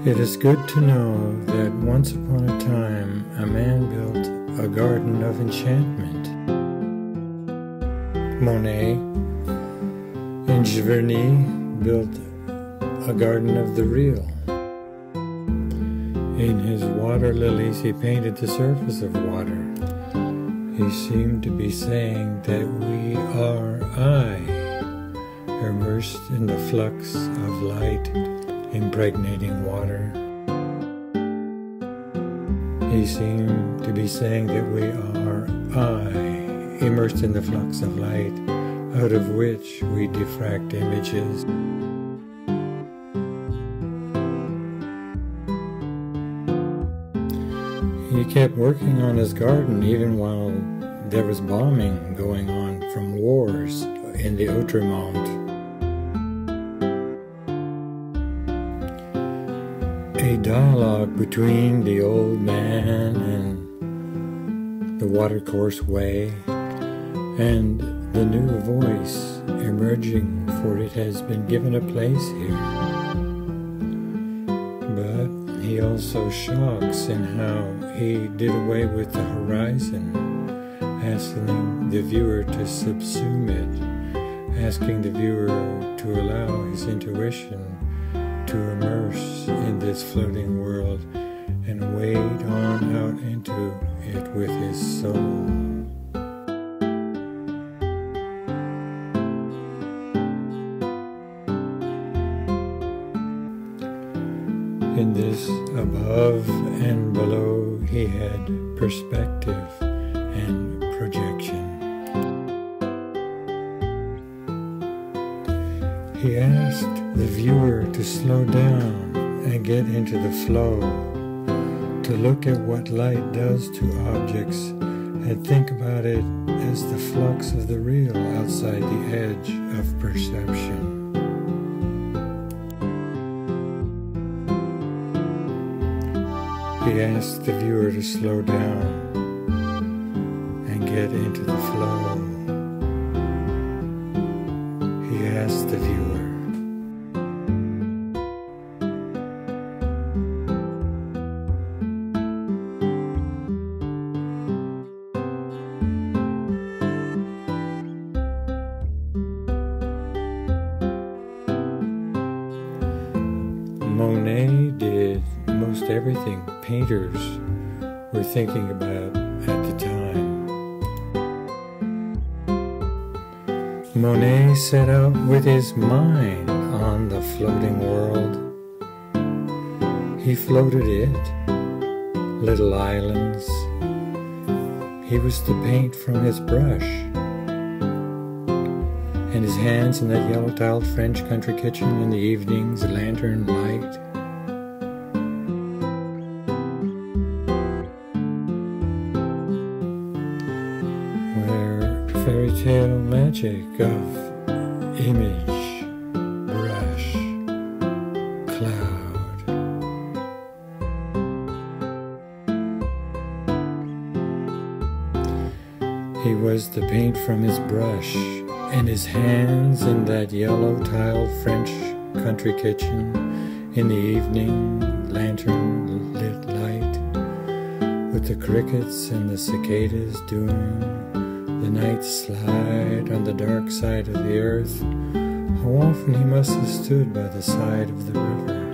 It is good to know that once upon a time a man built a garden of enchantment. Monet and Giverny built a garden of the real. In his water lilies he painted the surface of water. He seemed to be saying that we are I, immersed in the flux of light impregnating water. He seemed to be saying that we are I, immersed in the flux of light, out of which we diffract images. He kept working on his garden even while there was bombing going on from wars in the Outre-Monde. A dialogue between the old man and the watercourse way, and the new voice emerging, for it has been given a place here. But he also shocks in how he did away with the horizon, asking the viewer to subsume it, asking the viewer to allow his intuition to immerse in this floating world and wade on out into it with his soul. In this above and below he had perspective and projection. He asked the viewer to slow down and get into the flow, to look at what light does to objects and think about it as the flux of the real outside the edge of perception. He asked the viewer to slow down and get into the flow. He asked the viewer. Monet did most everything painters were thinking about at the time. Monet set out with his mind on the floating world. He floated it, little islands. He was to paint from his brush, and his hands in that yellow-tiled French country kitchen in the evening's lantern light. Where fairy tale magic of image, brush, cloud. He was to paint from his brush, and his hands in that yellow-tiled French country kitchen in the evening lantern-lit light, with the crickets and the cicadas doing the night slide on the dark side of the earth. How often he must have stood by the side of the river.